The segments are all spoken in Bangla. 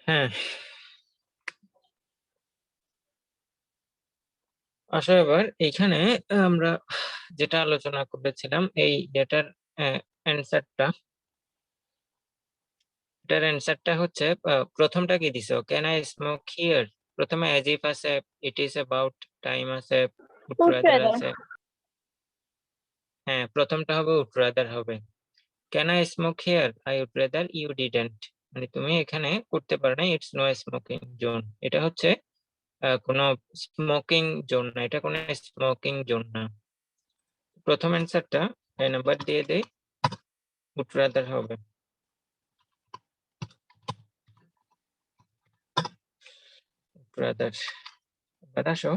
হ্যাঁ, আসো এবার এইখানে আমরা যেটা আলোচনা করেছিলাম এই এটার অ্যান্সারটা হচ্ছে প্রথমটা কি দিছো, ক্যান আই স্মোক হিয়ার? প্রথমে অ্যাজ ইফ আছে, ইট ইজ অ্যাবাউট টাইম আছে, উড Would রাদার rather. আছে। হ্যাঁ, প্রথমটা হবে উড রাদার হবে। Can I smoke here? I would rather you didn't. মানে তুমি এখানে করতে পারো না, ইটস নো স্মোকিং জোন। এটা হচ্ছে কোনো স্মোকিং জোন না, এটা কোনো স্মোকিং জোন না। প্রথম অ্যান্সারটা নাম্বার দিয়ে দেই, উড রাদার হবে। ব্রাদার আসো,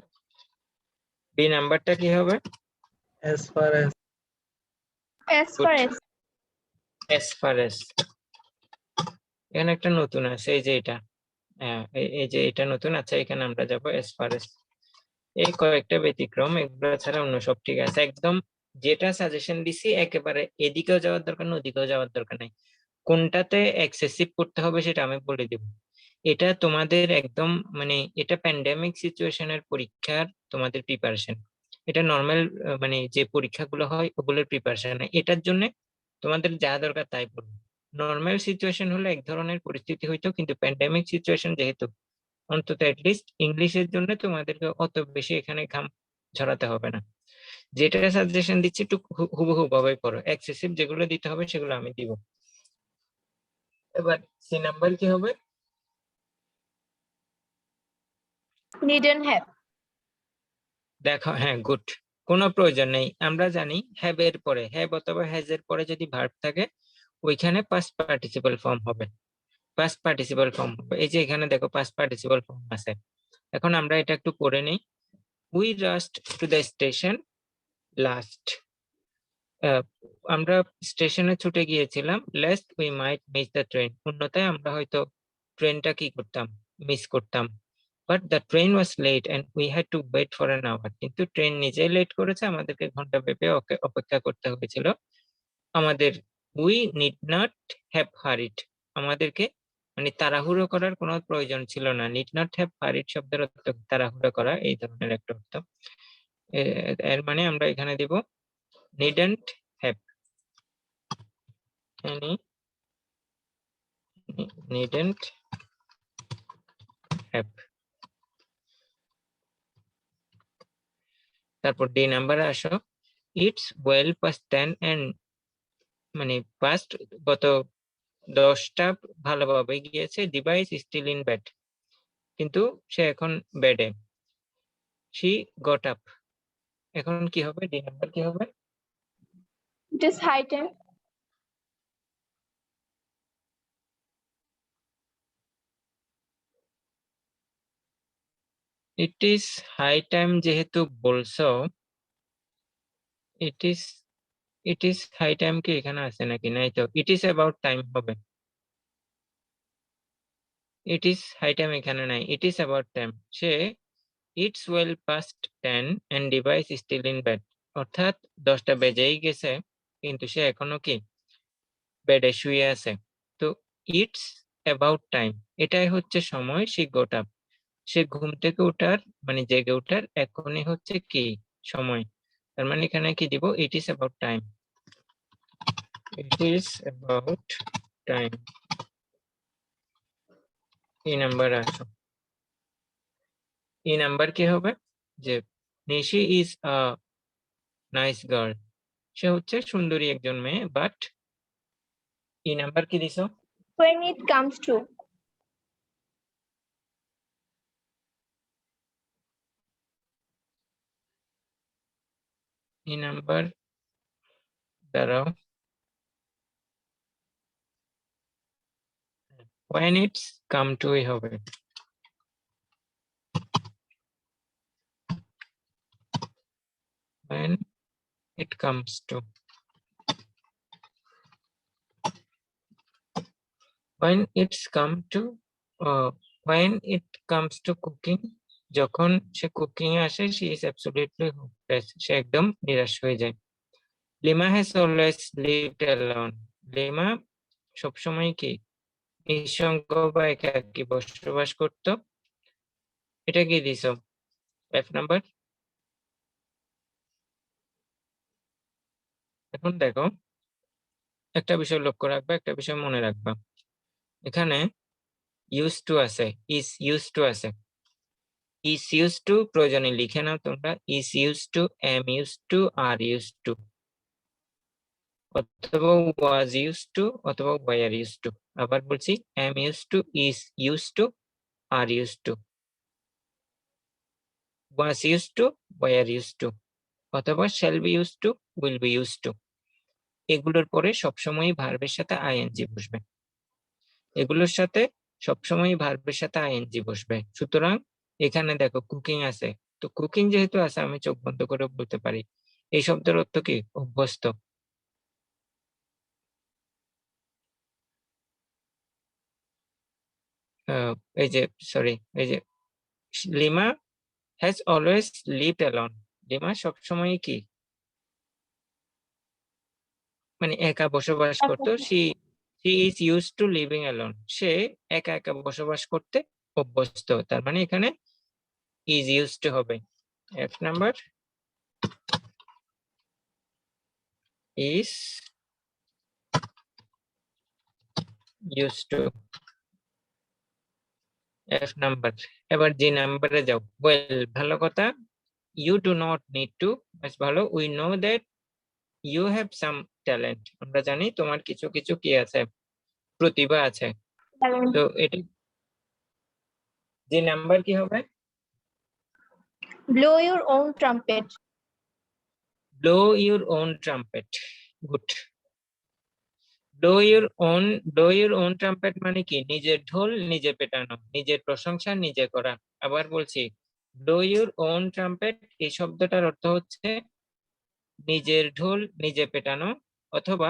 বি নাম্বারটা কি হবে? as far as As far as. as far as। এখানে একটা নতুন আছে, এই যে এটা, এই যে এটা নতুন আছে, এখানে আমরা যাব as far as। এই কয়েকটা ব্যতিক্রম, এগুলো ছাড়া অন্য সব ঠিক আছে একদম। যেটা সাজেশন দিছি একেবারে এদিকেও যাওয়ার দরকার নেই, ওদিকেও যাওয়ার দরকার নেই। কোনটাতে এক্সেসিভ করতে হবে সেটা আমি বলে দিব। এটা তোমাদের একদম মানে এটা প্যান্ডেমিক সিচুয়েশনের পরীক্ষার তোমাদের প্রিপারেশন। এটা নর্মাল মানে যে পরীক্ষাগুলো হয় ওগুলোর প্রিপারেশন। এটার জন্য তোমাদের যা দরকার তাই পড়বে। নর্মাল সিচুয়েশন হলে এক ধরনের পরিস্থিতি হইতো, কিন্তু প্যান্ডেমিক সিচুয়েশন যেহেতু, অন্তত অ্যাটলিস্ট ইংলিশের জন্য তোমাদেরকে অত বেশি এখানে ঘাম ঝরাতে হবে না। যেটা সাজেশন দিচ্ছি একটু হুবহু ভাবে পড়ো, এক্সেসিভ যেগুলো দিতে হবে সেগুলো আমি দিব। এবার সি নাম্বার কি হবে? Needn't have. দেখো, হ্যাঁ গুড, কোনো প্রয়োজন নেই। আমরা জানি হ্যাভ এর পরে, হ্যাভ অথবা হ্যাজ এর পরে যদি ভার্ব থাকে ওইখানে পাস্ট পার্টিসিপল ফর্ম হবে, পাস্ট পার্টিসিপল ফর্ম হবে। এই যে এখানে দেখো পাস্ট পার্টিসিপল ফর্ম আছে। এখন আমরা এটা একটু পড়ে নেই। We rushed to the station last. আমরা স্টেশনে ছুটে গিয়েছিলাম, lest we might miss the train. অন্যথায় আমরা হয়তো ট্রেনটা কি করতাম, মিস করতাম। But the train was late and we had to wait for an hour. কিন্তু ট্রেন নিজেই লেট করেছে, আমাদেরকে ঘন্টা ব্যাপী অপেক্ষা করতে হয়েছিল। আমাদের we need not have hurried. আমাদেরকে মানে তাড়াহুড়ো করার কোনো প্রয়োজন ছিল না। নিড নট হ্যাভ হারিড শব্দের অর্থ তাড়াহুড়ো করা, এই ধরনের একটা অর্থ। এর মানে আমরা এখানে দিব নিডন্ট হ্যাভ, needn't have। তারপর ডি নাম্বারে আসো, ইটস ওয়েল পাস্ট 10 এন্ড মানে পাস্ট গত 10টা ভালোভাবে গিয়েছে, ডিভাইস স্টিল ইন বেড, কিন্তু সে এখন বেডে। She got up. এখন কি হবে, ডি নাম্বার কি হবে? It is high time. It is high time যেহেতু বলছো, ইট ইজ হাই টাইম কি এখানে আছে নাকি? নাই তো, ইট ইজ অ্যাবাউট টাইম হবে। ইট ইজ হাই টাইম এখানে নাই, ইট ইজ অ্যাবাউট টাইম। সে it's well past 10 and device still in bed, অর্থাৎ 10টা বেজেই গেছে কিন্তু সে এখনো কি বেডে শুয়ে আছে। তো ইটস অ্যাবাউট টাইম, এটাই হচ্ছে সময়। সে গট আপ, সে ঘুম থেকে ওঠার মানে জেগে ওঠার এখনই হচ্ছে কি সময়। তার মানে এখানে কি দিব, ইট is about time. It is about time. এই নাম্বার আসো, এই নাম্বার কি হবে যে নিশি ইজ আ নাইস গার্ল, সে হচ্ছে সুন্দরী একজন মেয়ে। বাট এই নাম্বার কি দিছো? When it comes to. এই নাম্বার দাঁড়াও, when it's come to হবে। when it comes to, when it's come to when it comes to cooking, যখন সে কুকিং এ আসে, she is absolutely hopeless, সে একদম নিরাশ হয়ে যায়। Lima has always lived alone, lima সবসময় কি নিঃসঙ্গ বা একাকী বসবাস করত। এটা কি দিছো? 5 নাম্বার। এখন দেখো, একটা বিষয় লক্ষ্য রাখবা, একটা বিষয় মনে রাখবা। এখানে ইউজ টু আছে, ইজ ইউজ টু আছে। ইজ ইউজ টু প্রয়োজনে লিখে নাও তোমরা, is use to, am use to, are use to, অথবা ওয়াজ ইউজ টু, অথবা ওয়ার ইউজ টু। আবার বলছি, am use to, is use to, are use to, was use to, were use to, অথবা shall be use to, will be use to. এগুলোর পরে সবসময় ভার্বের সাথে আইএনজি বসবে। এগুলোর সাথে সবসময় ভার্বের সাথে আইএনজি বসবে। সুতরাং এখানে দেখো কুকিং আছে, তো কুকিং যেহেতু আছে আমি চোখ বন্ধ করে বলতে পারি এই শব্দের অর্থ কি? অভ্যস্ত। এই যে সরি, এই যে Lima has always lived alone. Lima সবসময় কি মানে একা বসবাস করতো। She is use to living alone. সে একা একা বসবাস করতে অভ্যস্ত। তার মানে এখানে ইজ ইউজ টু হবে। এক number is use to. F number. এবার জি নাম্বারে যাও। ওয়েল, ভালো কথা। You do not need to, বেশ ভালো। We know that you have some talent. আমরা জানি তোমার কিছু কিছু কি আছে, প্রতিভা আছে। তো এটা জি নাম্বার কি হবে? Blow your own trumpet. Blow your own trumpet. Good. Blow your own trumpet মানে কি? নিজের ঢোল নিজে পেটানো, নিজের প্রশংসা নিজে করা। আবার বলছি, ব্লো ইউর ওন ট্রাম্পেট এই শব্দটার অর্থ হচ্ছে নিজের ঢোল নিজে পেটানো, অথবা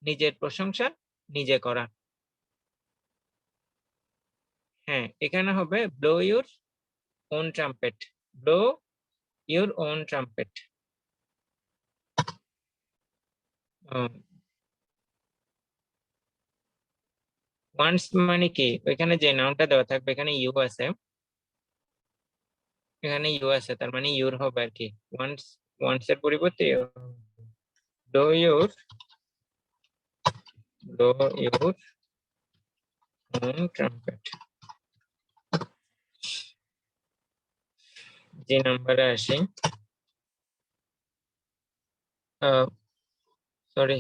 নিজের প্রশংসা নিজে করা। হ্যাঁ, এখানে হবে blow your own trumpet. Blow your own trumpet. Once মানে কি? ওইখানে যে নাউনটা দেওয়া থাকবে, এখানে ইউ আছে, এখানে ইউ আছে, তার মানে ইউর হবে আর কি। ওয়ান্স, ওয়ান্স এর পরিবর্তে ব্লো ইউর ওন ট্রাম্পেট। যে নাম্বারে আসি, সরি,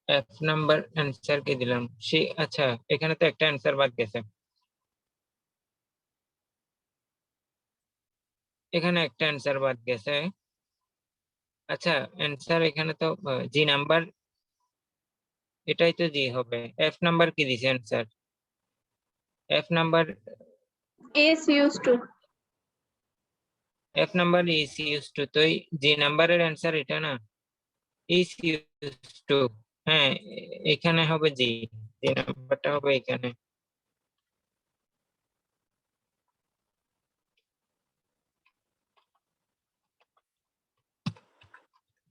এফ নাম্বার অ্যান্সার কি দিলাম? সে আচ্ছা, এখানে তো একটা অ্যান্সার বাদ গেছে। এখানে একটা অ্যান্সার বাদ গেছে। আচ্ছা, অ্যান্সার এখানে তো জি নাম্বার, এটাই তো জি হবে। এফ নাম্বার কি দিছে answer? F number, Is used to. F number is use two. তো জি নাম্বারের অ্যান্সার এটা না, ইজ ইউজ টু। হ্যাঁ, এখানে হবে জি, জি নাম্বারটা হবে এখানে।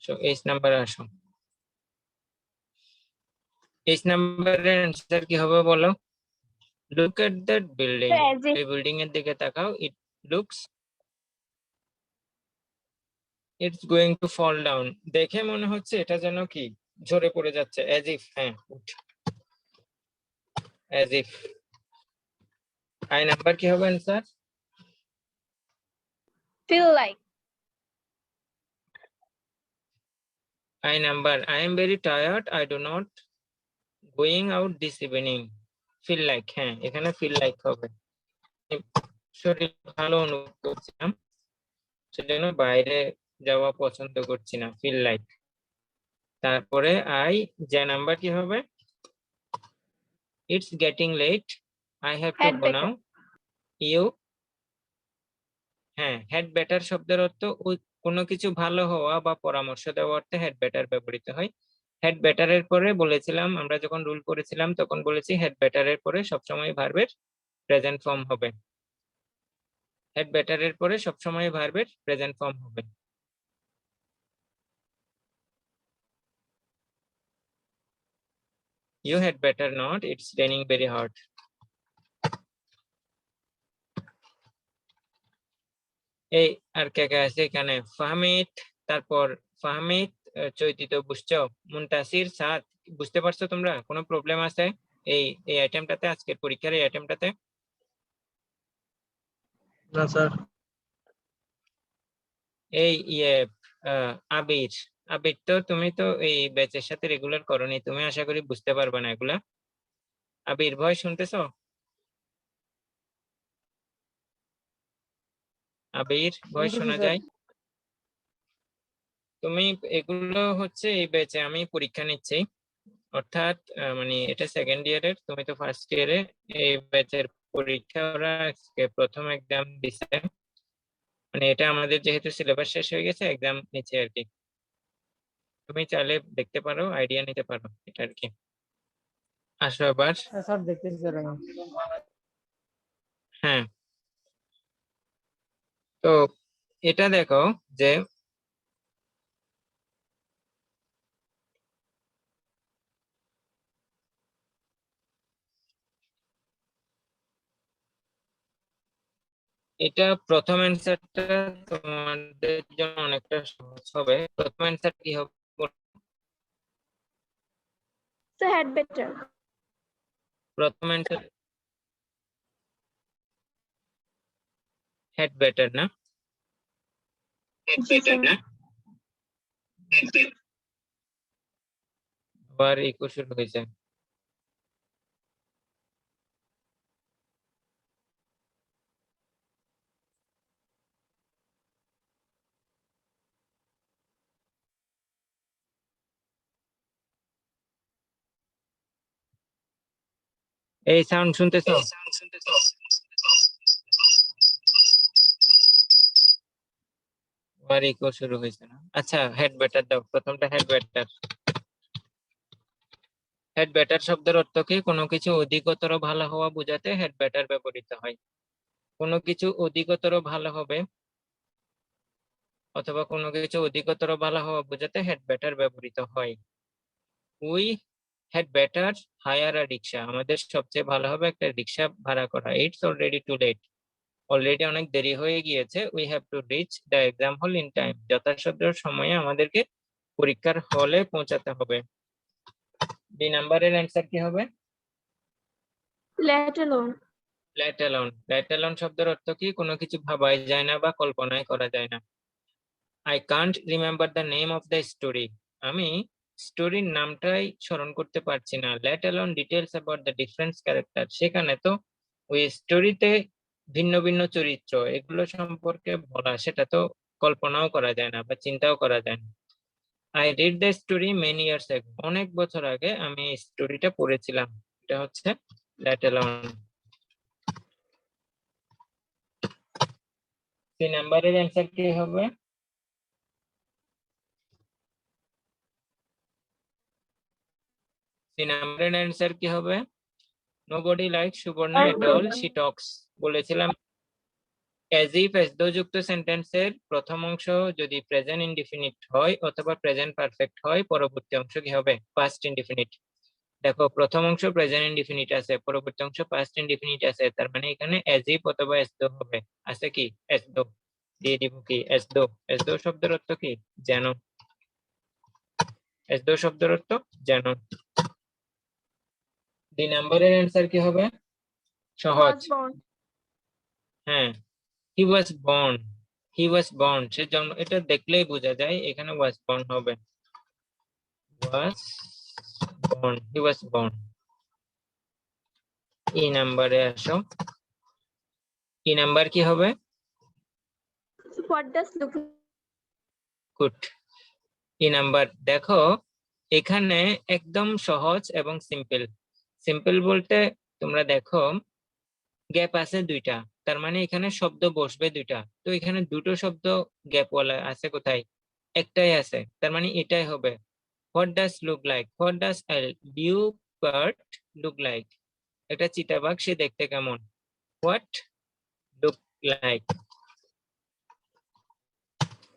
সো এইচ নাম্বারে আসো। এইচ নাম্বারের অ্যান্সার কি হবে বলো? Look at that building. As if. এই বিল্ডিং এর দিকে তাকাও। It looks it's going to fall down. দেখে মনে হচ্ছে এটা যেন কি ঝরে পড়ে যাচ্ছে। As if. হ্যাঁ, অ্যাজ ইফ। আই নাম্বার কি হবে answer? Feel like. I number, I am very tired, I do not going out this evening. Feel like. হ্যাঁ, এখানে ফিল লাইক হবে। শরীর ভালো অনুভব করছিলাম, সেজন্য বাইরে যাওয়া পছন্দ করছি না। Feel like. তারপরে আই, যে নাম্বার কি হবে? It's getting late, I have to Had go now. better. You, হ্যাঁ, হ্যাড বেটার শব্দের অর্থ ওই কোনো কিছু ভালো হওয়া বা পরামর্শ দেওয়া অর্থে হ্যাড বেটার ব্যবহৃত হয়। হ্যাড বেটারের পরে বলেছিলাম, আমরা যখন রুল করেছিলাম তখন বলেছি হ্যাড বেটারের পরে সবসময় ভার্বের প্রেজেন্ট ফর্ম হবে। হ্যাড বেটারের পরে সবসময় ভার্বের প্রেজেন্ট ফর্ম হবে। You had better not. It's raining very hard. এই আর কে কে আছে এখানে? ফাহমিদ, তারপর ফাহমিদ, চৈতি তো বুঝছো, মুনতাসির, সাদ, বুঝতে পারছো তোমরা? কোনো প্রবলেম আছে এই এই আইটেমটাতে, আজকের পরীক্ষার এই আইটেমটাতে? না স্যার। এই আবির, আবির তো তুমি তো এই ব্যাচের সাথে রেগুলার করোনি, তুমি আশা করি বুঝতে পারবে না এগুলা। আবির ভয় শুনতেছো? আবির ভয় শোনা যায়? তুমি এগুলো হচ্ছে এই ব্যাচে আমি পরীক্ষা নিচ্ছি, অর্থাৎ মানে এটা সেকেন্ড ইয়ারের, তুমি তো ফার্স্ট ইয়ারে। এই ব্যাচের পরীক্ষা ওরা আজকে প্রথম এক্সাম দিছে, মানে এটা আমাদের যেহেতু সিলেবাস শেষ হয়ে গেছে এক্সাম নিচ্ছে আর কি। তুমি চাইলে দেখতে পারো, আইডিয়া নিতে পারো এটা আর কি। আসো আবার। স্যার দেখতেছি স্যার আমি। হ্যাঁ, তো এটা দেখো যে এটা প্রথম অ্যান্সারটা তোমাদের জন্য অনেকটা সহজ হবে। প্রথম অ্যান্সার কি হবে? So had better. প্রথম অ্যান্সার হ্যাড বেটার না? Had G better sir. না? আবার ইকো শুরু হয়েছে। এই সাউন্ড শুনতেছো? আবার ইকো শুরু হয়েছে না? আচ্ছা, হেড বেটার দাও, প্রথমটা হেড বেটার। হেড বেটার শব্দের অর্থ কি? কোনো কিছু অধিকতর ভালো হওয়া বোঝাতে হেড বেটার ব্যবহৃত হয়। কোনো কিছু অধিকতর ভালো হবে অথবা কোনো কিছু অধিকতর ভালো হওয়া বোঝাতে হেড বেটার ব্যবহৃত হয়। We had better hire a rickshaw, আমাদের সবচেয়ে ভালো হবে একটা রিক্সা ভাড়া করা। It's already too late, already অনেক দেরি হয়ে গিয়েছে। We have to reach the exam hall in time, যথাসাধ্য সময়ে আমাদেরকে পরীক্ষার হলে পৌঁছাতে হবে। বি নাম্বারের অ্যান্সার কি হবে? Let alone. Let alone. Let alone শব্দের অর্থ কি? কোনো কিছু ভাবাই যায় না বা কল্পনাই করা যায় না। I can't remember the name of the story, আমি স্টোরির নামটাই স্মরণ করতে পারছি না। Let alone details about the different character, সেখানে তো ওই স্টোরিতে ভিন্ন ভিন্ন চরিত্র এগুলো সম্পর্কে বলা, সেটা তো কল্পনাও করা যায় না বা চিন্তাও করা যায় না। I read the story many years ago, অনেক বছর আগে আমি এই স্টোরিটা পড়েছিলাম। এটা হচ্ছে লেট অ্যালোন। 3 নাম্বারের অ্যান্সার কি হবে? নাম্বারের অ্যান্সার কি হবে? Nobody like Suborna at all, she talks. বলেছিলাম অ্যাজ ইফ অ্যাজ দো যুক্ত সেন্টেন্সের প্রথম অংশ যদি প্রেজেন্ট ইনডিফিনিট হয় অথবা প্রেজেন্ট পারফেক্ট হয়, পরবর্তী অংশ কি হবে? Past indefinite. দেখো প্রথম অংশ প্রেজেন্ট ইনডিফিনিট আছে, পরবর্তী অংশ পাস্ট ইনডিফিনিট আছে, তার মানে এখানে অ্যাজ ইফ অথবা অ্যাজ দো হবে। আছে কি? অ্যাজ দো দিয়ে দিব কি? As though. অ্যাজ দো শব্দের অর্থ কি? যেন। অ্যাজ দো শব্দের অর্থ যেন। 2 নাম্বারের অ্যান্সার কি হবে? সহজ। Was born. হ্যাঁ, হি was born. He was born, সে জন্ম, এটা দেখলেই বোঝা যায় এখানে ওয়াজ বর্ন হবে। Was born, he was born. এই নাম্বারে আসো। কি নাম্বার কি হবে? So what does look good. কি নাম্বার দেখো এখানে একদম সহজ এবং সিম্পল। সিম্পল বলতে তোমরা দেখো গ্যাপ আছে দুইটা, তার মানে এখানে শব্দ বসবে দুইটা। তো এখানে দুটো শব্দ গ্যাপওয়ালা আছে কোথায়? একটাই আছে, তার মানে এটাই হবে। What does look like, what does a leopard look like, একটা চিতাবাঘ সে দেখতে কেমন? What look like,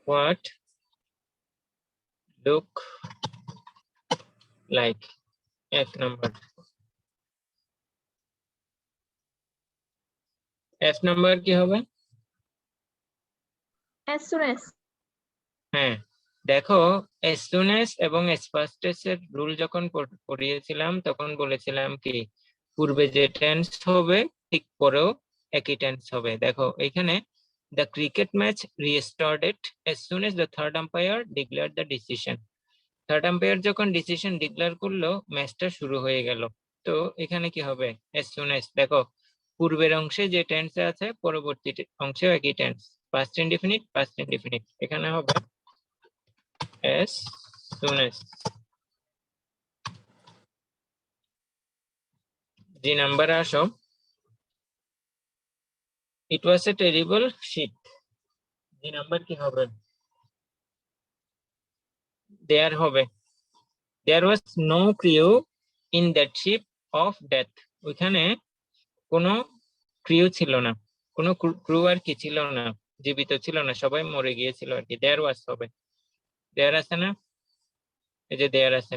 what look like. এক নাম্বার। এফ নাম্বার কি হবে? As soon as. হ্যাঁ, দেখো as soon as এবং as fast as এর রুল যখন পড়িয়েছিলাম তখন বলেছিলাম কি পূর্বে যে টেন্স হবে ঠিক পরেও একই টেন্স হবে। দেখো এখানে the cricket match restarted as soon as the third umpire declared the decision. Third umpire যখন ডিসিশন ডিক্লেয়ার করলো ম্যাচটা শুরু হয়ে গেল। তো এখানে কি হবে? as soon as, দেখো পূর্বের অংশে যে টেন্সে আছে পরবর্তী অংশেও একই tense, past indefinite past indefinite, এখানে হবে as soon as। যে নাম্বারে আসো, it was a terrible shit। যে নাম্বার কি হবে? there হবে there was no crew in that ship of death। ওইখানে কোনো ক্রিউ ছিল না, কোনো ক্রু আর কি ছিল না, জীবিত ছিল না, সবাই মরে গিয়েছিল আর কি। দেয়ার ওয়াজ হবে, দেয়ার আছে না, এই যে দেয়ার আছে,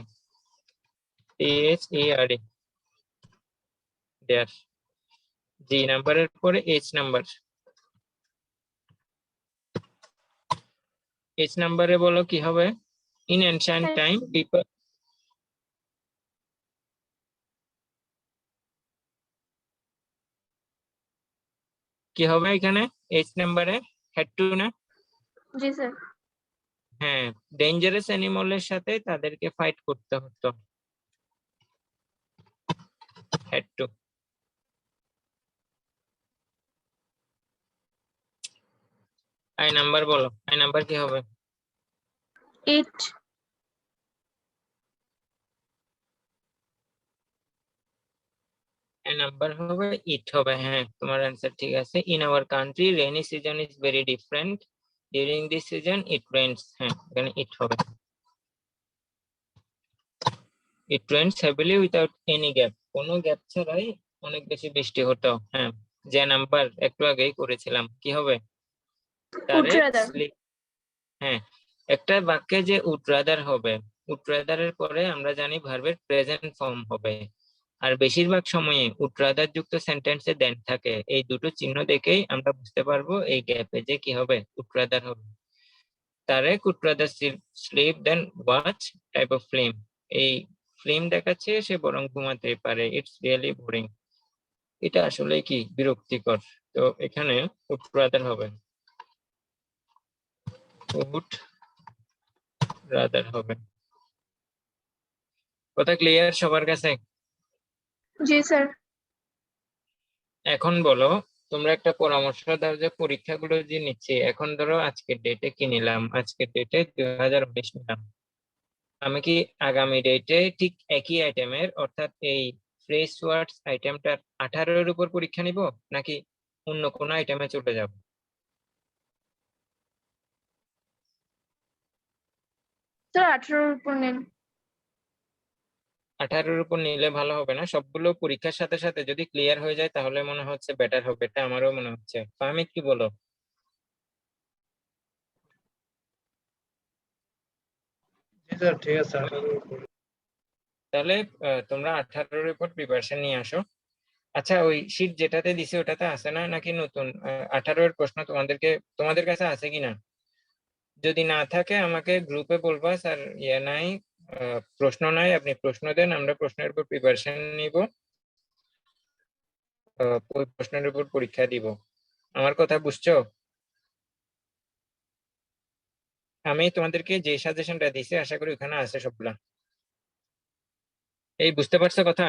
THERE, দেয়ার। জি নাম্বারের পরে এইচ নাম্বার। এইচ নাম্বারে বলো কি হবে? ইন এনশিয়েন্ট টাইম পিপল, কি হবে এখানে এইচ নাম্বারে? হ্যাড টু না? জি স্যার। হ্যাঁ, ডেঞ্জারাস অ্যানিমালের সাথে তাদেরকে ফাইট করতে হতো, হ্যাড টু। আই নাম্বার বলো, আই নাম্বার কি হবে? It. নাম্বার হবে ইট হবে। হ্যাঁ, তোমার অ্যান্সার ঠিক আছে। In our country rainy season is very different, during this season it rains. হ্যাঁ, এখানে ইট হবে। It rains heavily without any gap, কোনো গ্যাপ ছাড়াই অনেক বেশি বৃষ্টি হতো। হ্যাঁ, যে নাম্বার একটু আগেই করেছিলাম, কি হবে? Would rather. হ্যাঁ, একটা বাক্যে যে উড রাদার হবে, উড রাদারের পরে আমরা জানি ভার্বের প্রেজেন্ট ফর্ম হবে, আর বেশিরভাগ সময়ে উড রাদার যুক্ত সেন্টেন্সে দেন থাকে। এই দুটো চিহ্ন দেখেই আমরা বুঝতে পারবো এই গ্যাপে যে কি হবে, উড রাদার হবে। Tareq would rather sleep than watch type of film, এই ফিল্ম দেখাচ্ছে সে বরং ঘুমাতে পারে, ইটস রিয়েলি বোরিং, এটা আসলে কি বিরক্তিকর। তো এখানে উড রাদার হবে, উড রাদার হবে। কথা ক্লিয়ার সবার কাছে? জি স্যার। এখন বলো, তোমরা একটা পরামর্শ দাও যে পরীক্ষাগুলো যে নিচ্ছি, এখন ধরো আজকের ডেটে কি নিলাম, আজকের ডেটে 2019 নিলাম, আমি কি আগামী ডেটে ঠিক একই আইটেমের অর্থাৎ এই ফ্রেশ ওয়ার্ডস আইটেমটার 18-এর উপর পরীক্ষা নিব, নাকি অন্য কোনো আইটেমে চলে যাব? স্যার 18-র উপর নেন। 18-এর উপর নিলে ভালো হবে না? সবগুলো পরীক্ষার সাথে সাথে যদি ক্লিয়ার হয়ে যায় তাহলে মনে হচ্ছে বেটার হবে, এটা আমারও মনে হচ্ছে। ফাহমিদ কি বলো? জি স্যার, ঠিক আছে। তাহলে তোমরা 18-এর উপর প্রিপারেশন নিয়ে আসো। আচ্ছা, ওই শীট যেটাতে দিছে ওটাতে আছে না, নাকি নতুন 18-এর প্রশ্ন তোমাদের কাছে আছে কিনা? যদি না থাকে আমাকে গ্রুপে বলবা, স্যার ইয়ে নাই, প্রশ্ন নাই, আপনি প্রশ্ন দেন, আমরা প্রশ্নের উপর প্রিপারেশন নিব, ওই প্রশ্নের উপর পরীক্ষা দিব। আমার কথা বুঝছো? আমি তোমাদেরকে যে সাজেশনটা দিছি আশা করি ওখানে আছে সবগুলা। এই বুঝতে পারছো কথা?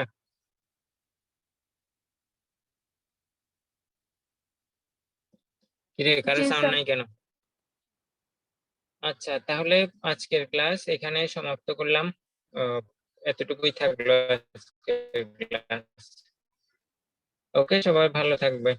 কিরে, কারো জি সাউন্ড স্যার। নাই কেন? আচ্ছা, তাহলে আজকের ক্লাস এখানে সমাপ্ত করলাম। এতটুকুই থাকলো আজকের ক্লাস। ওকে, সবাই ভালো থাকবে।